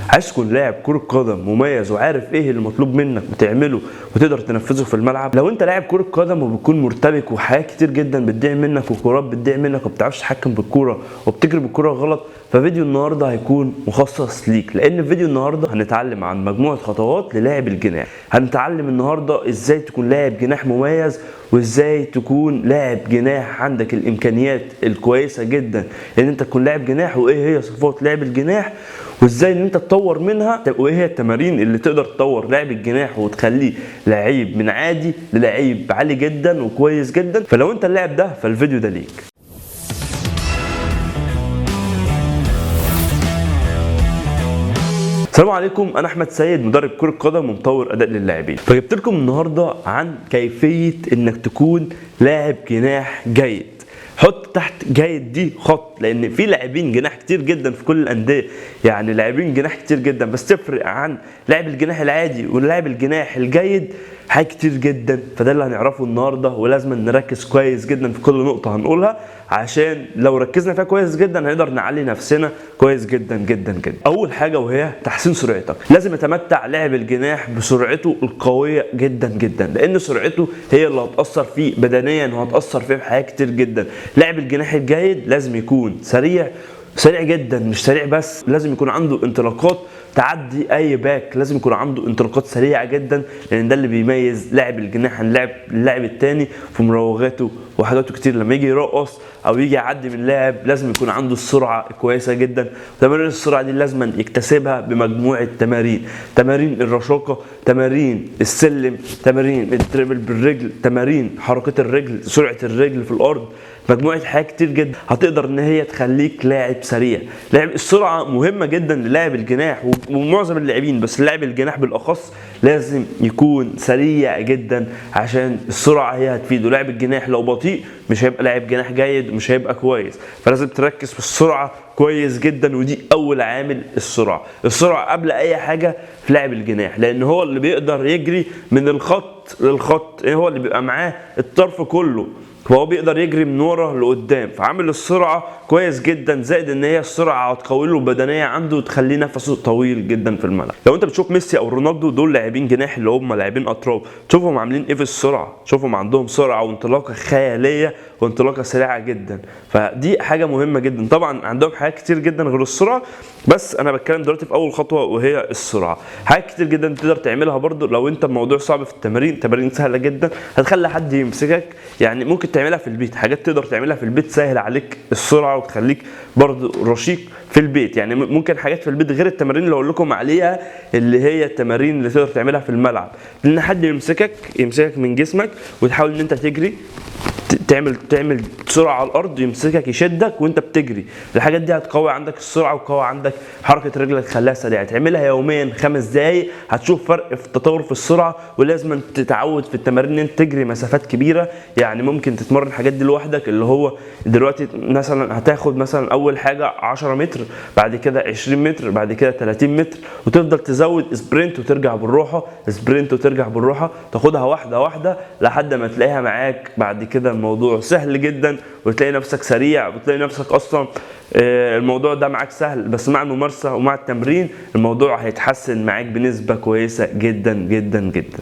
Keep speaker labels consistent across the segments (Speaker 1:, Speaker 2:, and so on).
Speaker 1: عايز تكون لاعب كرة قدم مميز وعارف ايه اللي مطلوب منك وتعمله وتقدر تنفذه في الملعب. لو انت لاعب كرة قدم وبتكون مرتبك وحاجات كتير جدا بتضيع منك وكرات بتضيع منك وبتعرفش تتحكم بالكرة وبتجري بالكرة غلط، ففيديو النهارده هيكون مخصص ليك، لان فيديو النهارده هنتعلم عن مجموعة خطوات للاعب الجناح. هنتعلم النهارده ازاي تكون لاعب جناح مميز، وازاي تكون لاعب جناح عندك الامكانيات الكويسة جدا ان انت تكون لاعب جناح، وايه هي صفات لاعب الجناح، وازاي ان انت تطور منها، وايه هي التمارين اللي تقدر تطور لاعب الجناح وتخليه لعيب من عادي للعيب عالي جدا وكويس جدا. فلو انت اللاعب ده فالفيديو ده ليك. السلام عليكم، انا احمد سيد مدرب كرة قدم ومطور اداء للاعبين. فجبت لكم النهارده عن كيفية انك تكون لاعب جناح جيد. حط تحت جيد دي خط، لان في لاعبين جناح كتير جدا في كل الانديه، يعني لاعبين جناح كتير جدا، بس تفرق عن لاعب الجناح العادي ولاعب الجناح الجيد حاجات كتير جدا. فده اللي هنعرفه النهارده، ولازم نركز كويس جدا في كل نقطه هنقولها، عشان لو ركزنا فيها كويس جدا هنقدر نعلي نفسنا كويس جدا جدا جدا. اول حاجه وهي تحسين سرعتك. لازم يتمتع لاعب الجناح بسرعته القويه جدا جدا، لان سرعته هي اللي هتاثر فيه بدنيا وهتاثر فيه في حاجات كتير جدا. لاعب الجناح الجيد لازم يكون سريع جدا، مش سريع بس، لازم يكون عنده انطلاقات تعدي اي باك، لازم يكون عنده انطلاقات سريعه جدا، لان ده اللي بيميز لاعب الجناح عن اللاعب الثاني في مراوغاته وحاجاته كتير. لما يجي يرقص او يجي يعدي من لاعب لازم يكون عنده السرعه كويسه جدا. تمارين السرعه دي لازم يكتسبها بمجموعه تمارين الرشاقه، تمارين السلم، تمارين الدريبل بالرجل، تمارين حركه الرجل، سرعه الرجل في الارض، مجموعه حاجات كتير جدا هتقدر ان هي تخليك لاعب سريع. السرعه مهمه جدا للاعب الجناح ومعظم اللاعبين، بس لاعب الجناح بالاخص لازم يكون سريع جدا، عشان السرعه هي هتفيده. لاعب الجناح لو بطيء مش هيبقى لاعب جناح جيد ومش هيبقى كويس، فلازم تركز في السرعه كويس جدا، ودي اول عامل. السرعه قبل اي حاجه في لاعب الجناح، لان هو اللي بيقدر يجري من الخط للخط، هو اللي بيبقى معاه الطرف كله، فهو بيقدر يجري من ورا لقدام. فعامل السرعه كويس جدا، زائد ان هي السرعه هتقوي له البدنيه عنده وتخليه نفسه طويل جدا في الملعب. لو انت بتشوف ميسي او رونالدو، دول لاعبين جناح اللي هم لاعبين اطراف، شوفهم عاملين ايه في السرعه، شوفهم عندهم سرعه وانطلاقه خياليه وانطلاقه سريعه جدا. فدي حاجه مهمه جدا. طبعا عندهم حاجات كتير جدا غير السرعه، بس انا بتكلم دلوقتي في اول خطوه وهي السرعه. حاجات كتير جدا تقدر تعملها برضو. لو انت الموضوع صعب في التمارين، تمارين سهله جدا هتخلي حد يمسكك، يعني ممكن تعملها في البيت، حاجات تقدر تعملها في البيت سهل عليك السرعه وتخليك برضو رشيق في البيت. يعني ممكن حاجات في البيت غير التمارين اللي اقول لكم عليها، اللي هي التمارين اللي تقدر تعملها في الملعب، ان حد يمسكك من جسمك وتحاول ان انت تجري، تعمل سرعه على الارض، يمسكك يشدك وانت بتجري. الحاجات دي هتقوي عندك السرعه وتقوي عندك حركه رجلك تخليها سريعه. تعملها يوميا 5 دقائق هتشوف فرق في التطور في السرعه. ولازم تتعود في التمارين ان انت تجري مسافات كبيره، يعني ممكن تتمرن الحاجات دي لوحدك، اللي هو دلوقتي مثلا هتاخد مثلا اول حاجه 10 متر، بعد كده 20 متر، بعد كده 30 متر، وتفضل تزود سبرنت وترجع بالراحه، سبرنت وترجع بالراحه، تاخدها واحده واحده لحد ما تلاقيها معاك. بعد كده الموضوع سهل جدا وتلاقي نفسك سريع، وتلاقي نفسك اصلا الموضوع ده معاك سهل، بس مع الممارسه ومع التمرين الموضوع هيتحسن معاك بنسبه كويسه جدا جدا جدا.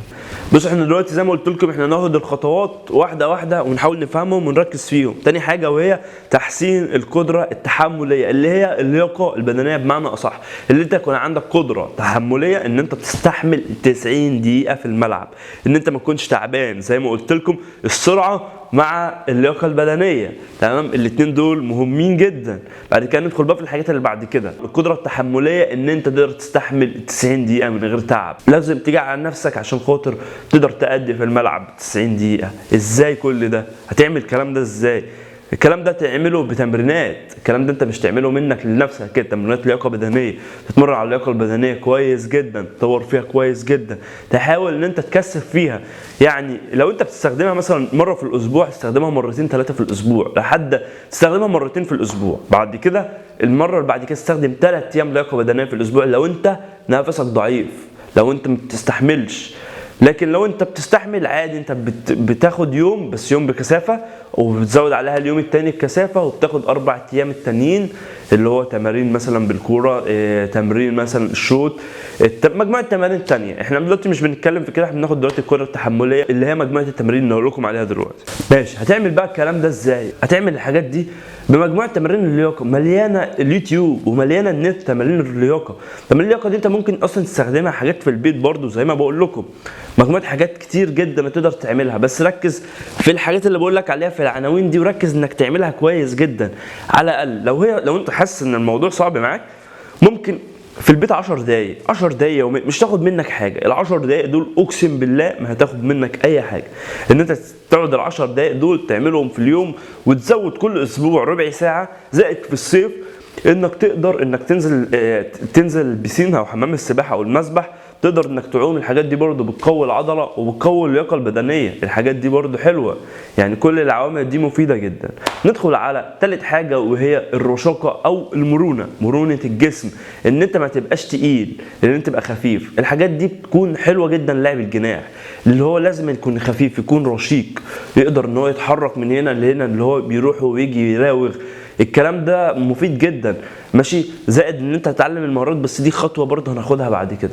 Speaker 1: بصوا، احنا دلوقتي زي ما قلت لكم احنا ناخد الخطوات واحده واحده ونحاول نفهمهم ونركز فيهم. تاني حاجه وهي تحسين القدره التحمليه، اللي هي اللياقه البدنيه بمعنى اصح، اللي انت يكون عندك قدره تحمليه ان انت تستحمل 90 دقيقه في الملعب، ان انت ما تكونش تعبان. زي ما قلت لكم السرعه مع اللياقه البدنيه، تمام، الاثنين دول مهمين جدا. بعد كده ندخل بقى في الحاجات اللي بعد كده. القدره التحمليه ان انت تقدر تستحمل 90 دقيقه من غير تعب. لازم تيجي على نفسك عشان خاطر تقدر تأدي في الملعب 90 دقيقه. ازاي كل ده؟ هتعمل الكلام ده ازاي؟ الكلام ده تعمله بتمرينات. الكلام ده انت مش تعمله منك لنفسك كده، تمرينات لياقه بدنيه، تتمرن على اللياقه البدنيه كويس جدا، تطور فيها كويس جدا، تحاول ان انت تكثف فيها. يعني لو انت بتستخدمها مثلا مره في الاسبوع، تستخدمها مرتين 3 في الاسبوع، لحد تستخدمها مرتين في الاسبوع. بعد كده المره اللي بعد كده تستخدم 3 ايام لياقه بدنيه في الاسبوع. لو انت نفسك ضعيف، لو انت ما بتستحملش لكن لو انت بتستحمل عادي، انت بتاخد يوم بس، يوم بكثافه، وبتزود عليها اليوم التاني بكثافه، وبتاخد 4 ايام التانيين اللي هو تمارين مثلا بالكوره، تمرين مثلا الشوط، مجموعه تمارين تانية. احنا دلوقتي مش بنتكلم في كده، احنا بناخد دلوقتي الكوره التحمليه اللي هي مجموعه التمارين اللي هقول لكم عليها دلوقتي. ماشي، هتعمل بقى الكلام ده ازاي؟ هتعمل الحاجات دي بمجموعه تمارين اللياقه، مليانه اليوتيوب ومليانه النت تمارين اللياقه. تمارين اللياقه دي انت ممكن اصلا تستخدمها حاجات في البيت برضو زي ما بقول لكم، مجموعه حاجات كتير جدا تقدر تعملها، بس ركز في الحاجات اللي بقول لك عليها في العناوين دي، وركز انك تعملها كويس جدا. على الاقل لو انت حاسس ان الموضوع صعب معاك، ممكن في البيت 10 دقايق 10 دقايق يوميا، مش تاخد منك حاجه. ال10 دقايق دول اقسم بالله ما هتاخد منك اي حاجه، ان انت تقعد ال10 دقايق دول تعملهم في اليوم، وتزود كل اسبوع ربع ساعه، زائد في الصيف انك تقدر انك تنزل البسين او حمام السباحه او المسبح، تقدر انك تعوم. الحاجات دي برضو بتقوي العضله وبتقوي اللياقه البدنيه، الحاجات دي برضو حلوه، يعني كل العوامل دي مفيده جدا. ندخل على ثالث حاجه وهي الرشاقه او المرونه، مرونه الجسم، ان انت ما تبقاش تقيل، ان انت تبقى خفيف. الحاجات دي بتكون حلوه جدا. لاعب الجناح اللي هو لازم يكون خفيف، يكون رشيق، يقدر ان هو يتحرك من هنا لهنا، اللي هو بيروح ويجي يراوغ، الكلام ده مفيد جدا. ماشي، زائد ان انت تتعلم المهارات، بس دي خطوه برضه هناخدها بعد كده،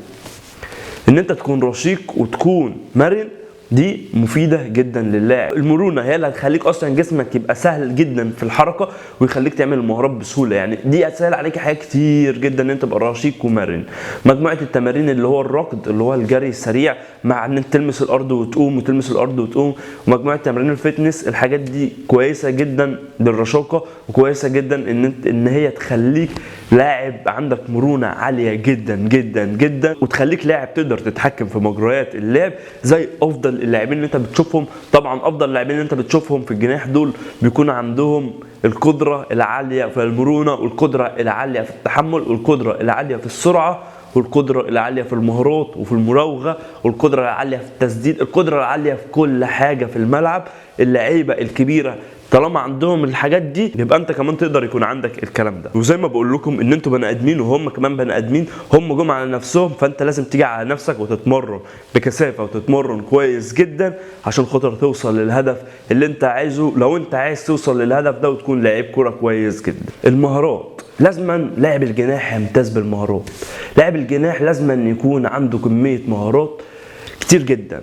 Speaker 1: ان انت تكون رشيق وتكون مرن، دي مفيده جدا للاعب. المرونه هي اللي هتخليك اصلا جسمك يبقى سهل جدا في الحركه، ويخليك تعمل المهارات بسهوله. يعني دي هتسهل عليك حاجات كتير جدا ان انت تبقى رشيق ومرن. مجموعه التمارين اللي هو الركض، اللي هو الجري السريع، مع ان انت تلمس الارض وتقوم وتلمس الارض وتقوم، ومجموعه تمارين الفتنس، الحاجات دي كويسه جدا للرشاقه، وكويسه جدا ان هي تخليك لاعب عندك مرونه عاليه جدا جدا جدا، وتخليك لاعب تقدر تتحكم في مجريات اللعب زي افضل اللاعبين اللي انت بتشوفهم. طبعا افضل اللاعبين اللي انت بتشوفهم في الجناح دول بيكون عندهم القدره العاليه في المرونه، والقدره العاليه في التحمل، والقدره العاليه في السرعه، والقدره العاليه في المهارات وفي المراوغه، والقدره العاليه في التسديد، القدره العاليه في كل حاجه في الملعب. اللعيبه الكبيره طالما عندهم الحاجات دي، يبقى انت كمان تقدر يكون عندك الكلام ده. وزي ما بقول لكم ان انتوا بني ادمين وهم كمان بني ادمين، هم جم على نفسهم، فانت لازم تيجي على نفسك وتتمرن بكثافه وتتمرن كويس جدا عشان خاطر توصل للهدف اللي انت عايزه. لو انت عايز توصل للهدف ده وتكون لعيب كوره كويس جدا. المهارات، لازما لاعب الجناح يمتاز بالمهارات. لاعب الجناح لازما يكون عنده كميه مهارات كتير جدا،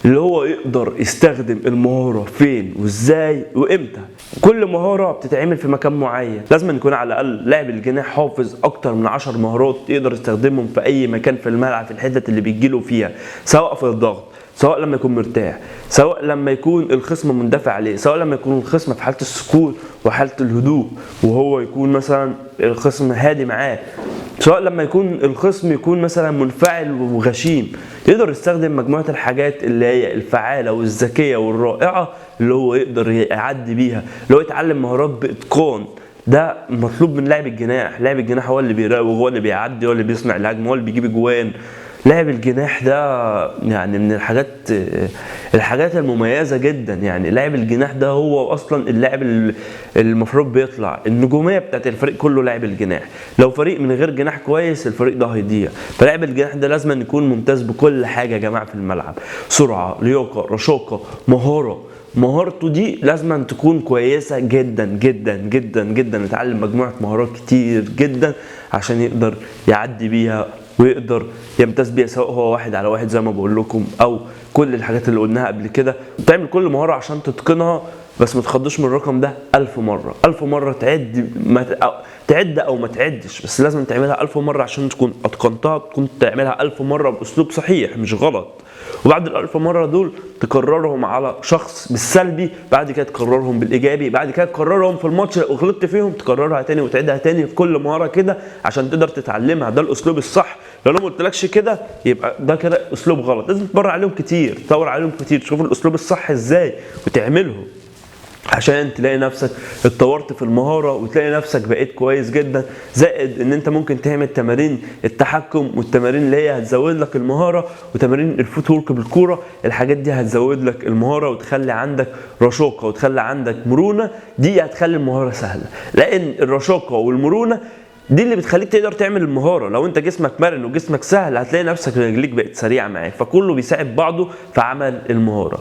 Speaker 1: اللي هو يقدر يستخدم المهارة فين وازاي وامتى. كل مهارة بتتعمل في مكان معين. لازم يكون على الأقل لاعب الجناح حافظ أكتر من 10 مهارات يقدر يستخدمهم في أي مكان في الملعب، في الحتة اللي بيجيله فيها، سواء في الضغط، سواء لما يكون مرتاح، سواء لما يكون الخصم مندفع عليه، سواء لما يكون الخصم في حالة السكون وحالة الهدوء وهو يكون مثلا الخصم هادي معاه، سواء لما يكون الخصم يكون مثلا منفعل وغشيم. يقدر يستخدم مجموعة الحاجات اللي هي الفعالة والذكية والرائعة اللي هو يقدر يعدي بيها، اللي هو يتعلم مهارات بإتقان. ده مطلوب من لاعب الجناح. لاعب الجناح هو اللي بيراوغ، هو اللي بيعدي، هو اللي بيصنع الهجمة، هو اللي بيجيب اجوان. لاعب الجناح ده يعني من الحاجات المميزة جدا. يعني لاعب الجناح ده هو اصلا اللاعب المفروض بيطلع النجومية بتاعت الفريق كله. لاعب الجناح لو فريق من غير جناح كويس، الفريق ده هيضيع. فلاعب الجناح ده لازم يكون ممتاز بكل حاجة يا جماعة في الملعب، سرعة، لياقة، رشاقة، مهارته دي لازم تكون كويسة جدا جدا جدا جدا. يتعلم مجموعة مهارات كتير جدا عشان يقدر يعدي بيها ويقدر يمتاز بيها، سواء هو 1 على 1 زي ما بقول لكم، او كل الحاجات اللي قلناها قبل كده. تعمل كل مهارة عشان تتقنها، بس ما تخضش من الرقم ده 1000 مرة. 1000 مرة تعد او ما تعدش، بس لازم تعملها 1000 مرة عشان تكون اتقنتها، تكون تعملها 1000 مرة باسلوب صحيح مش غلط. وبعد ال1000 مرة دول تكررهم على شخص بالسلبي، بعد كده تكررهم بالايجابي، بعد كده تكررهم في الماتش لو غلطت فيهم تكررها تاني وتعيدها تاني في كل مهارة كده عشان تقدر تتعلمها. ده الاسلوب الصح. لو انا ما قلتلكش كده يبقى ده كده اسلوب غلط. لازم تمر عليهم كتير، تدور عليهم كتير، تشوف الاسلوب الصح ازاي وتعمله عشان تلاقي نفسك اتطورت في المهارة وتلاقي نفسك بقيت كويس جدا. زائد ان انت ممكن تعمل تمارين التحكم والتمارين اللي هي هتزود لك المهارة، وتمارين الفوت وورك بالكورة. الحاجات دي هتزود لك المهارة وتخلي عندك رشاقة وتخلي عندك مرونة. دي هتخلي المهارة سهلة، لان الرشاقة والمرونة دي اللي بتخليك تقدر تعمل المهاره. لو انت جسمك مرن وجسمك سهل هتلاقي نفسك رجليك بقت سريعه معاك، فكله بيساعد بعضه في عمل المهاره.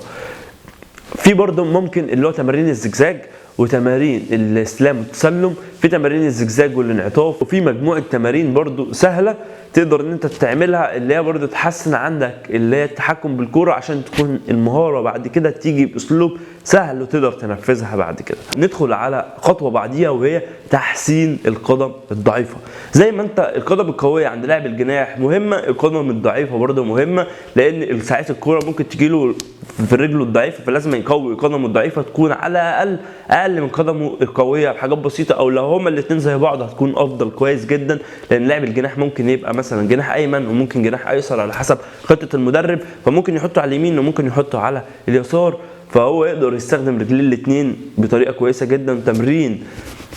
Speaker 1: في برضه ممكن اللي هو تمارين الزجزاج وتمارين الاستلام والتسلم، في تمارين الزجزاج والانعطاف، وفي مجموعه تمارين برضه سهله تقدر ان انت تعملها اللي هي برضه تحسن عندك اللي هي التحكم بالكوره، عشان تكون المهاره بعد كده تيجي باسلوب سهل وتقدر تنفذها بعد كده. ندخل على خطوه بعديها وهي تحسين القدم الضعيفه. زي ما انت القدم القويه عند لاعب الجناح مهمه، القدم الضعيفه برضه مهمه، لان ساعات الكوره ممكن تجيله في رجله الضعيفه، فلازم يقوي قدمه الضعيفه تكون على اقل من قدمه القويه بحاجات بسيطه، او لو هما الاثنين زي بعض هتكون افضل كويس جدا. لان لاعب الجناح ممكن يبقى مثلا جناح ايمن وممكن جناح ايسر على حسب خطه المدرب، فممكن يحطه على اليمين وممكن يحطه على اليسار، فهو يقدر يستخدم رجلين الاثنين بطريقه كويسه جدا. تمرين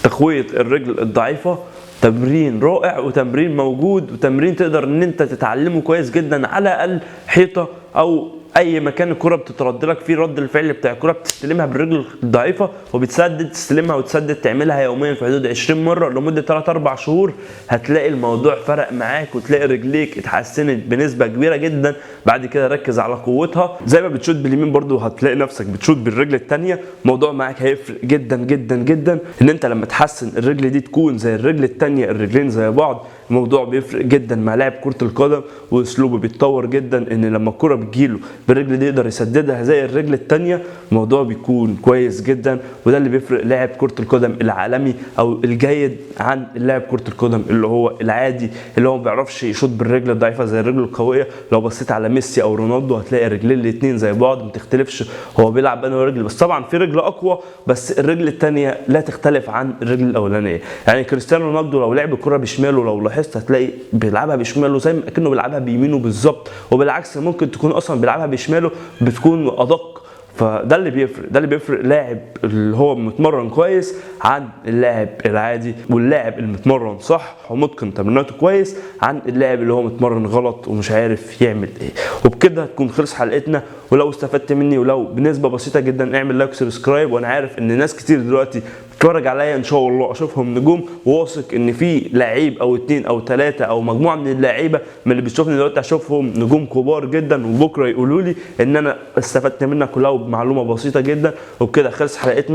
Speaker 1: تقويه الرجل الضعيفه تمرين رائع وتمرين موجود وتمرين تقدر ان انت تتعلمه كويس جدا على الاقل حيطه او اي مكان الكره بتترد لك فيه، رد الفعل بتاع الكره بتستلمها بالرجل الضعيفه وبتسدد، تستلمها وتسدد، تعملها يوميا في حدود 20 مره لمده 3-4 شهور، هتلاقي الموضوع فرق معاك وتلاقي رجليك اتحسنت بنسبه كبيره جدا. بعد كده ركز على قوتها، زي ما بتشوت باليمين برضو هتلاقي نفسك بتشوت بالرجل الثانيه، الموضوع معاك هيفرق جدا جدا جدا. ان انت لما تحسن الرجل دي تكون زي الرجل الثانيه، الرجلين زي بعض، الموضوع بيفرق جدا مع لاعب كره القدم واسلوبه بيتطور جدا. ان لما الكره بتجيله بالرجل دي يقدر يسددها زي الرجل الثانيه، الموضوع بيكون كويس جدا، وده اللي بيفرق لاعب كره القدم العالمي او الجيد عن اللاعب كره القدم اللي هو العادي اللي هو ما بيعرفش يشوط بالرجل الضعيفه زي الرجل القويه. لو بصيت على ميسي او رونالدو هتلاقي الرجلين الاثنين زي بعض، ما تختلفش هو بيلعب بأنهي رجل، بس طبعا في رجل اقوى، بس الرجل الثانيه لا تختلف عن الرجل الاولانيه. يعني كريستيانو رونالدو لو لعب الكره بشماله لو لاحظت هتلاقي بيلعبها بشماله زي ما كانه بيلعبها بيمينه بالظبط، وبالعكس ممكن تكون اصلا بيلعبها بشماله بتكون ادق. فده اللي بيفرق، ده اللي بيفرق لاعب اللي هو متمرن كويس عن اللاعب العادي، واللاعب المتمرن صح ومتقن تمريناته كويس عن اللاعب اللي هو متمرن غلط ومش عارف يعمل ايه. وبكده هتكون خلص حلقتنا، ولو استفدت مني ولو بنسبه بسيطه جدا اعمل لايك وسبسكرايب. وانا عارف ان ناس كتير دلوقتي بتتفرج عليا ان شاء الله اشوفهم نجوم، وواثق ان في لعيب او 2 أو 3 او مجموعه من اللعيبه من اللي بتشوفني دلوقتي اشوفهم نجوم كبار جدا، وبكره يقولوا لي ان انا استفدت منك ولو بمعلومه بسيطه جدا. وبكده خلص حلقتنا.